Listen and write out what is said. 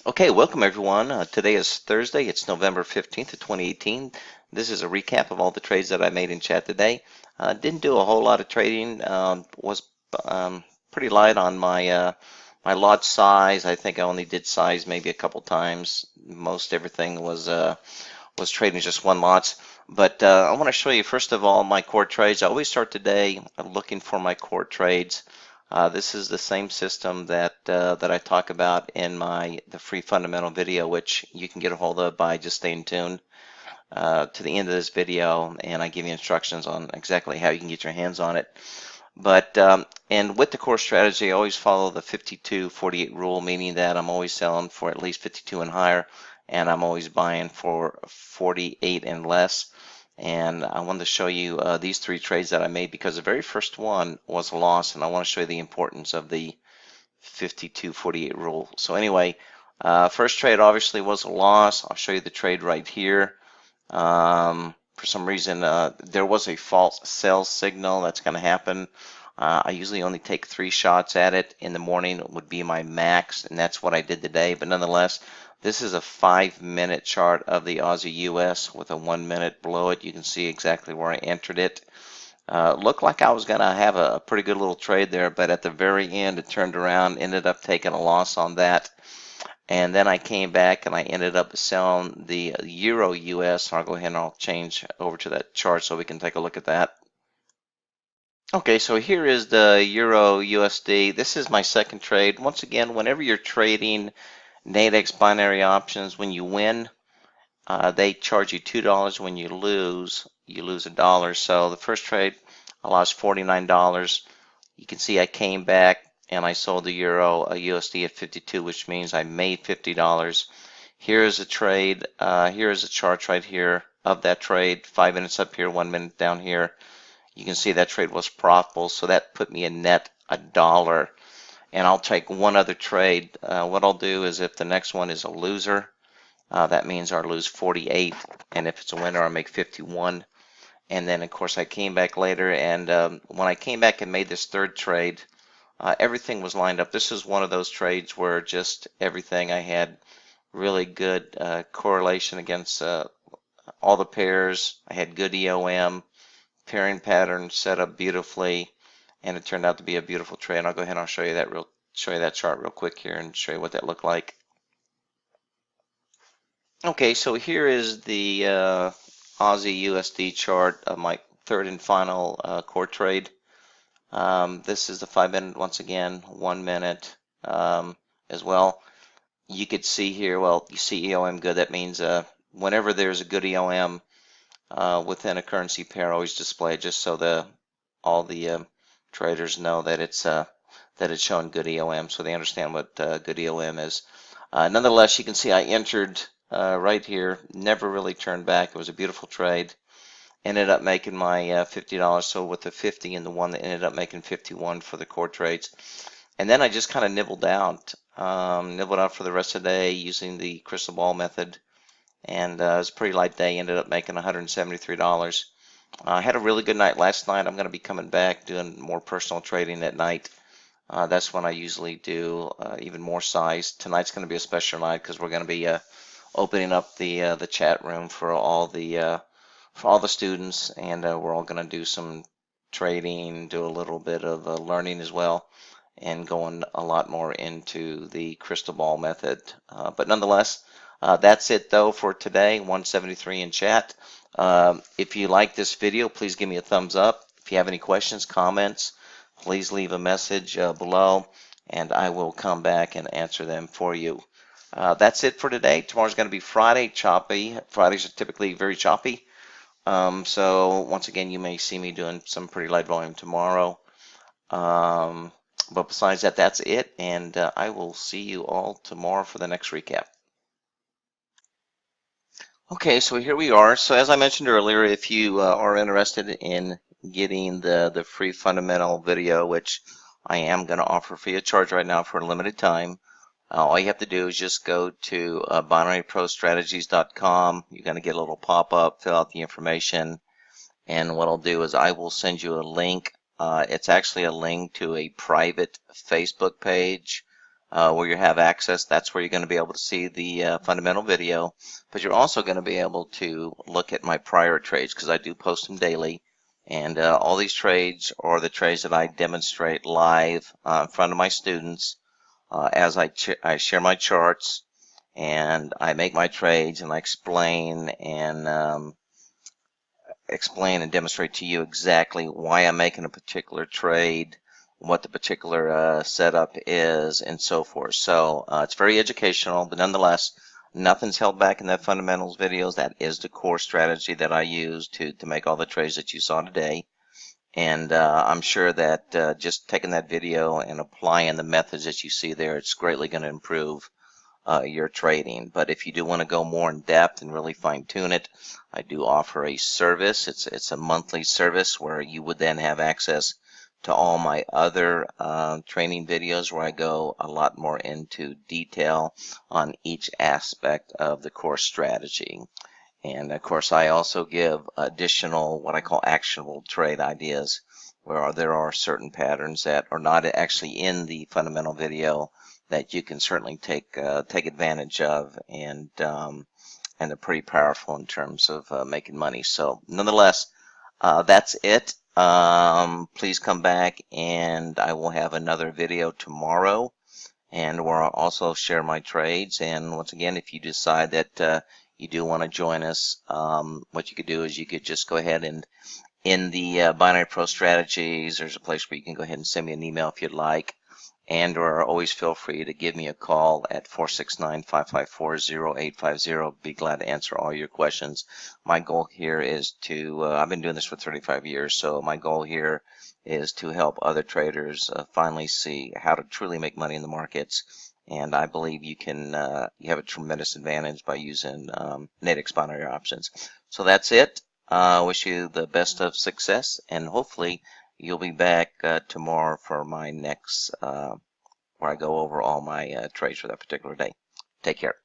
Okay, welcome everyone. Today is Thursday. It's November 15th of 2018. This is a recap of all the trades that I made in chat today. Didn't do a whole lot of trading. Was pretty light on my lot size. I think I only did size maybe a couple times. Most everything was trading just one lots. But I want to show you first of all my core trades. I always start today looking for my core trades. This is the same system that I talk about in the free fundamental video, which you can get a hold of by just staying tuned to the end of this video, and I give you instructions on exactly how you can get your hands on it. But and with the core strategy, I always follow the 52-48 rule, meaning that I'm always selling for at least 52 and higher, and I'm always buying for 48 and less. And I wanted to show you these three trades that I made because the very first one was a loss, and I want to show you the importance of the 52-48 rule. So anyway, first trade obviously was a loss. I'll show you the trade right here. For some reason, there was a false sell signal. That's going to happen. I usually only take 3 shots at it. In the morning would be my max, and that's what I did today. But nonetheless, this is a 5-minute chart of the Aussie US with a 1 minute below it. You can see exactly where I entered it. Looked like I was going to have a pretty good little trade there, but at the very end, it turned around, ended up taking a loss on that. And then I came back and I ended up selling the Euro US. I'll go ahead and I'll change over to that chart so we can take a look at that. Okay, so here is the Euro USD. This is my second trade. Once again, whenever you're trading Nadex binary options, when you win, they charge you $2. When you lose $1. So the first trade, I lost $49. You can see I came back and I sold the Euro USD at 52, which means I made $50. Here is a trade. Here is a chart right here of that trade. 5 minutes up here, 1 minute down here. You can see that trade was profitable, so that put me a net $1. And I'll take one other trade. What I'll do is if the next one is a loser, that means I'll lose 48, and if it's a winner, I'll make 51. And then, of course, I came back later, and when I came back and made this third trade, everything was lined up. This is one of those trades where just everything I had really good correlation against all the pairs. I had good EOM, pairing pattern set up beautifully, and it turned out to be a beautiful trade. I'll go ahead and I'll show you that chart real quick here and show you what that looked like. Okay, so here is the Aussie USD chart of my third and final core trade. This is the 5 minute, once again, 1 minute as well. You could see here, well, you see EOM good. That means whenever there's a good EOM within a currency pair, always display it just so all the traders know that it's showing good EOM, so they understand what good EOM is. Nonetheless, you can see I entered right here, never really turned back. It was a beautiful trade. Ended up making my $50. So with the 50 and the one that ended up making 51 for the core trades. And then I just kind of nibbled out for the rest of the day using the crystal ball method. And it was a pretty light day. Ended up making $173. I had a really good night last night. I'm going to be coming back doing more personal trading at night. That's when I usually do even more size. Tonight's going to be a special night because we're going to be opening up the chat room for all the students, and we're all going to do some trading, do a little bit of learning as well, and going a lot more into the crystal ball method. But nonetheless, that's it though for today. 173 in chat. If you like this video, please give me a thumbs up. If you have any questions, comments, please leave a message below, and I will come back and answer them for you. That's it for today. Tomorrow's going to be Friday, choppy. Fridays are typically very choppy. So once again, you may see me doing some pretty light volume tomorrow. But besides that, that's it. And I will see you all tomorrow for the next recap. Okay, so here we are. So as I mentioned earlier, if you are interested in getting the free fundamental video, which I am going to offer free of charge right now for a limited time, all you have to do is just go to binaryprostrategies.com. You're going to get a little pop-up, fill out the information, and what I'll do is I will send you a link. It's actually a link to a private Facebook page where you have access. That's where you're going to be able to see the fundamental video, but you're also going to be able to look at my prior trades because I do post them daily. And all these trades are the trades that I demonstrate live in front of my students as I share my charts and I make my trades and I explain and demonstrate to you exactly why I'm making a particular trade, what the particular setup is, and so forth. So it's very educational, but nonetheless, nothing's held back in that fundamentals videos. That is the core strategy that I use to make all the trades that you saw today. And I'm sure that just taking that video and applying the methods that you see there, it's greatly going to improve your trading. But if you do want to go more in depth and really fine tune it, I do offer a service. It's a monthly service where you would then have access to all my other training videos where I go a lot more into detail on each aspect of the course strategy. And of course, I also give additional what I call actionable trade ideas, where there are certain patterns that are not actually in the fundamental video that you can certainly take advantage of, and they're pretty powerful in terms of making money. So, nonetheless, that's it. Please come back, and I will have another video tomorrow, and where I'll also share my trades. And once again, if you decide that you do want to join us, what you could do is you could just go ahead and in the Binary Pro Strategies, there's a place where you can go ahead and send me an email if you'd like, and or always feel free to give me a call at 469-554-0850. Be glad to answer all your questions. My goal here is to, I've been doing this for 35 years, so my goal here is to help other traders finally see how to truly make money in the markets. And I believe you have a tremendous advantage by using Nadex binary options. So that's it. I wish you the best of success, and hopefully you'll be back tomorrow for my next, where I go over all my trades for that particular day. Take care.